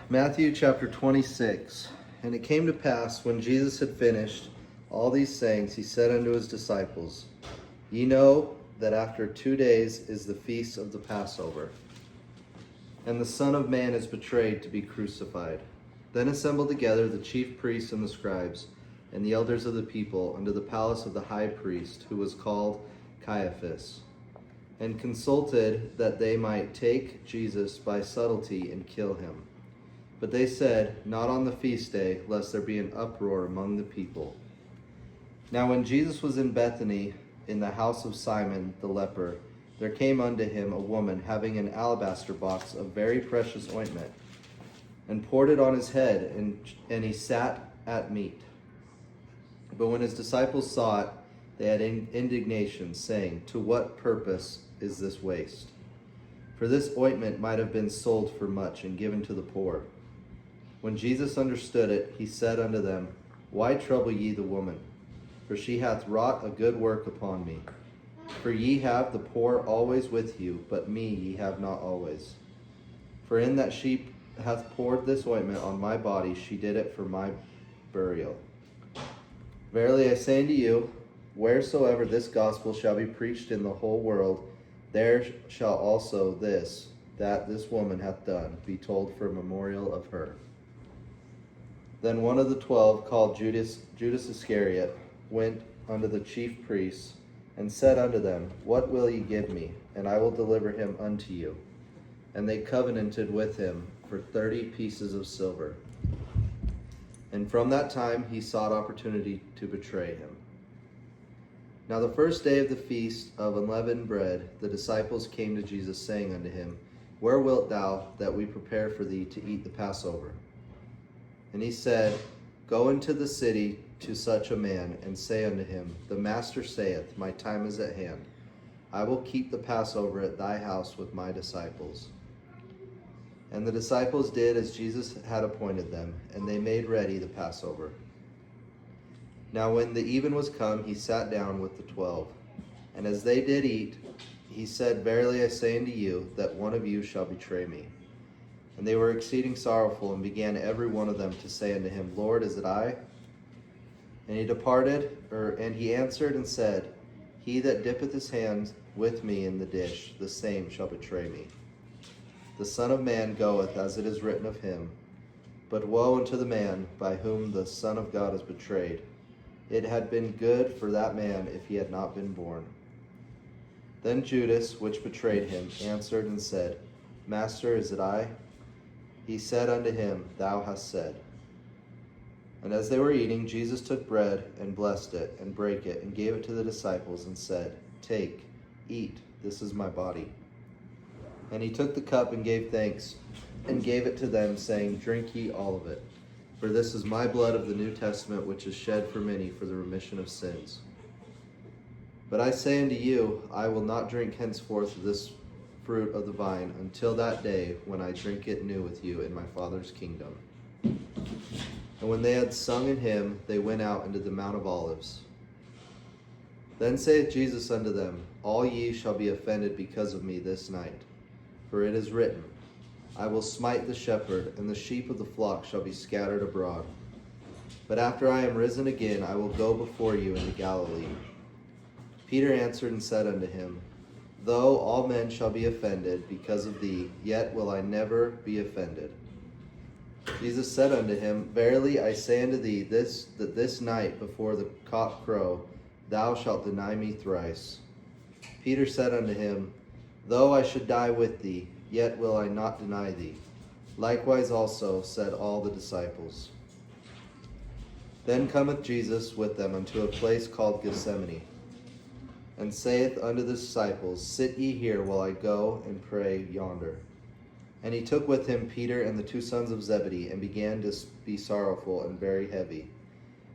Matthew chapter 26. And it came to pass, when Jesus had finished all these sayings, he said unto his disciples, Ye know that after 2 days is the feast of the Passover, and the Son of Man is betrayed to be crucified. Then assembled together the chief priests and the scribes, and the elders of the people, unto the palace of the high priest, who was called Caiaphas, and consulted that they might take Jesus by subtlety and kill him. But they said, Not on the feast day, lest there be an uproar among the people. Now when Jesus was in Bethany, in the house of Simon the leper, there came unto him a woman having an alabaster box of very precious ointment, and poured it on his head, and he sat at meat. But when his disciples saw it, they had indignation, saying, To what purpose is this waste? For this ointment might have been sold for much, and given to the poor. When Jesus understood it, he said unto them, Why trouble ye the woman? For she hath wrought a good work upon me. For ye have the poor always with you, but me ye have not always. For in that she hath poured this ointment on my body, she did it for my burial. Verily I say unto you, wheresoever this gospel shall be preached in the whole world, there shall also that this woman hath done, be told for a memorial of her. Then one of the 12, called Judas Iscariot, went unto the chief priests, and said unto them, What will ye give me? And I will deliver him unto you. And they covenanted with him for 30 pieces of silver. And from that time he sought opportunity to betray him. Now the first day of the feast of unleavened bread, the disciples came to Jesus, saying unto him, Where wilt thou that we prepare for thee to eat the Passover? And he said, Go into the city to such a man, and say unto him, The Master saith, My time is at hand. I will keep the Passover at thy house with my disciples. And the disciples did as Jesus had appointed them, and they made ready the Passover. Now when the even was come, he sat down with the 12. And as they did eat, he said, Verily I say unto you, that one of you shall betray me. And they were exceeding sorrowful, and began every one of them to say unto him, Lord, is it I? And he answered and said, He that dippeth his hand with me in the dish, the same shall betray me. The Son of Man goeth as it is written of him. But woe unto the man by whom the Son of God is betrayed. It had been good for that man if he had not been born. Then Judas, which betrayed him, answered and said, Master, is it I? He said unto him, Thou hast said. And as they were eating, Jesus took bread, and blessed it, and brake it, and gave it to the disciples, and said, Take, eat, this is my body. And he took the cup, and gave thanks, and gave it to them, saying, Drink ye all of it. For this is my blood of the New Testament, which is shed for many for the remission of sins. But I say unto you, I will not drink henceforth of this fruit of the vine, until that day when I drink it new with you in my Father's kingdom. And when they had sung an hymn, they went out into the Mount of Olives. Then saith Jesus unto them, All ye shall be offended because of me this night. For it is written, I will smite the shepherd, and the sheep of the flock shall be scattered abroad. But after I am risen again, I will go before you into Galilee. Peter answered and said unto him, Though all men shall be offended because of thee, yet will I never be offended. Jesus said unto him, Verily I say unto thee, that this night before the cock crow, thou shalt deny me thrice. Peter said unto him, Though I should die with thee, yet will I not deny thee. Likewise also said all the disciples. Then cometh Jesus with them unto a place called Gethsemane, and saith unto the disciples, Sit ye here while I go and pray yonder. And he took with him Peter and the 2 sons of Zebedee, and began to be sorrowful and very heavy.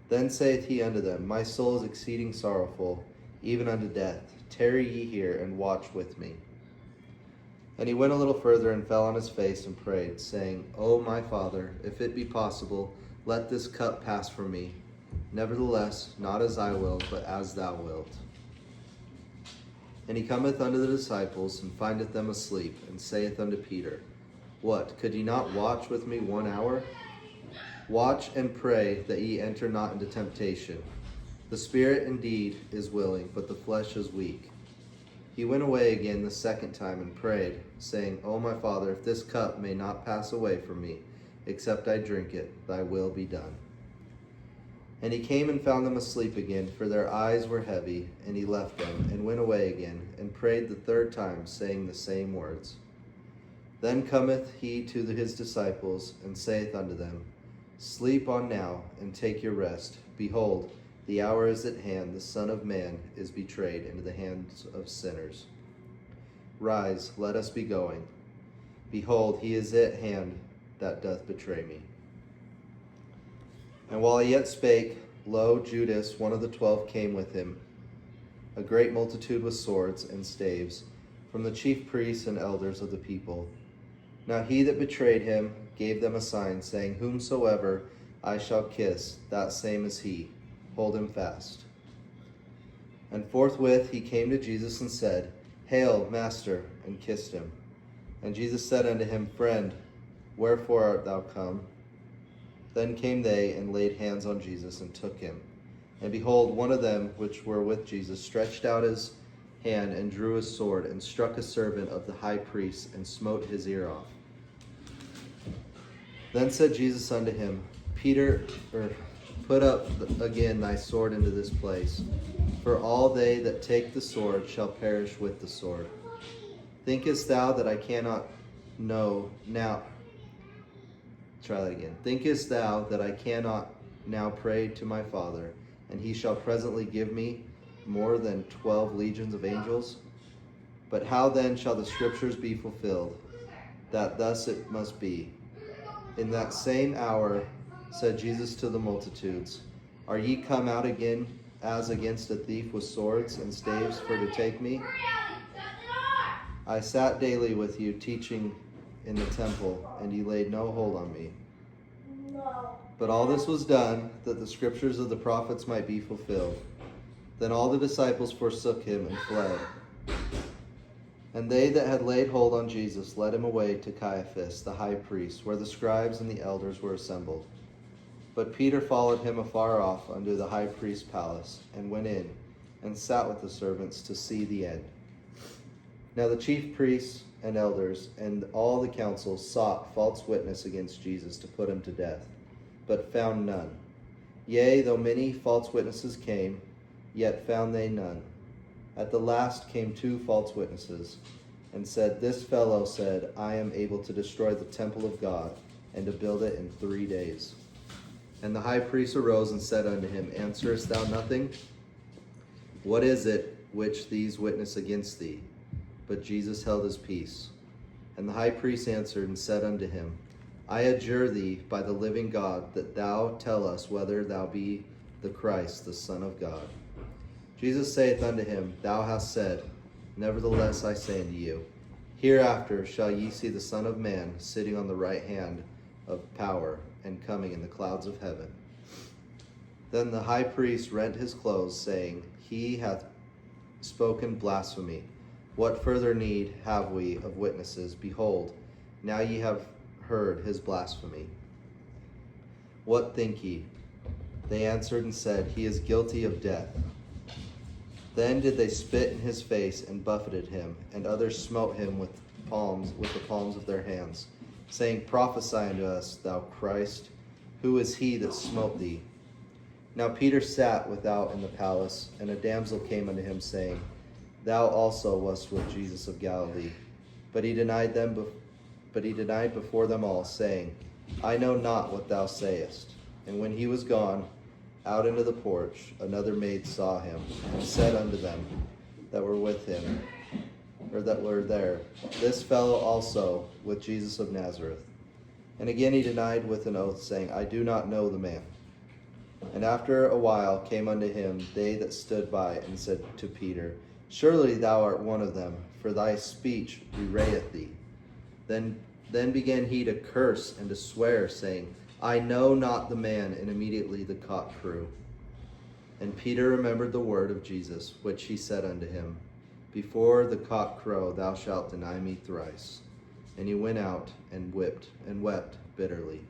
Then saith he unto them, My soul is exceeding sorrowful, even unto death. Tarry ye here, and watch with me. And he went a little further, and fell on his face, and prayed, saying, O my Father, if it be possible, let this cup pass from me. Nevertheless, not as I will, but as thou wilt. And he cometh unto the disciples, and findeth them asleep, and saith unto Peter, What, could ye not watch with me 1 hour? Watch and pray that ye enter not into temptation. The spirit indeed is willing, but the flesh is weak. He went away again the second time and prayed, saying, O my Father, if this cup may not pass away from me, except I drink it, thy will be done. And he came and found them asleep again, for their eyes were heavy, and he left them, and went away again, and prayed the third time, saying the same words. Then cometh he to his disciples, and saith unto them, Sleep on now, and take your rest. Behold, the hour is at hand, the Son of Man is betrayed into the hands of sinners. Rise, let us be going. Behold, he is at hand that doth betray me. And while he yet spake, lo, Judas, one of the 12, came with him, a great multitude with swords and staves, from the chief priests and elders of the people. Now he that betrayed him gave them a sign, saying, Whomsoever I shall kiss, that same is he. Hold him fast. And forthwith he came to Jesus and said, Hail, Master, and kissed him. And Jesus said unto him, Friend, wherefore art thou come? Then came they and laid hands on Jesus and took him. And behold, one of them which were with Jesus stretched out his hand and drew his sword and struck a servant of the high priest and smote his ear off. Then said Jesus unto him, Put up again thy sword into this place, for all they that take the sword shall perish with the sword. Thinkest thou that I cannot know now? Try that again. Thinkest thou that I cannot now pray to my Father, and he shall presently give me more than 12 legions of angels? But how then shall the scriptures be fulfilled, that thus it must be? In that same hour said Jesus to the multitudes, Are ye come out again as against a thief with swords and staves for to take me? I sat daily with you teaching in the temple, and ye laid no hold on me. But all this was done, that the scriptures of the prophets might be fulfilled. Then all the disciples forsook him and fled. And they that had laid hold on Jesus led him away to Caiaphas, the high priest, where the scribes and the elders were assembled. But Peter followed him afar off unto the high priest's palace, and went in, and sat with the servants to see the end. Now the chief priests and elders and all the council sought false witness against Jesus to put him to death, but found none. Yea, though many false witnesses came, yet found they none. At the last came 2 false witnesses, and said, This fellow said, I am able to destroy the temple of God, and to build it in 3 days. And the high priest arose and said unto him, Answerest thou nothing? What is it which these witness against thee? But Jesus held his peace. And the high priest answered and said unto him, I adjure thee by the living God, that thou tell us whether thou be the Christ, the Son of God. Jesus saith unto him, Thou hast said, Nevertheless I say unto you, Hereafter shall ye see the Son of Man sitting on the right hand of power, and coming in the clouds of heaven. Then the high priest rent his clothes, saying, He hath spoken blasphemy. What further need have we of witnesses? Behold, now ye have heard his blasphemy. What think ye? They answered and said, He is guilty of death. Then did they spit in his face and buffeted him, and others smote him with the palms of their hands, saying, Prophesy unto us, thou Christ, who is he that smote thee? Now Peter sat without in the palace, and a damsel came unto him, saying, Thou also wast with Jesus of Galilee. But he denied before them all, saying, I know not what thou sayest. And when he was gone out into the porch, another maid saw him, and said unto them that were with him, or that were there, This fellow also with Jesus of Nazareth. And again he denied with an oath, saying, I do not know the man. And after a while came unto him they that stood by, and said to Peter, Surely thou art one of them, for thy speech bewrayeth thee. Then began he to curse and to swear, saying, I know not the man. And immediately the cock crew. And Peter remembered the word of Jesus, which he said unto him, Before the cock crow, thou shalt deny me thrice. And he went out and wept bitterly.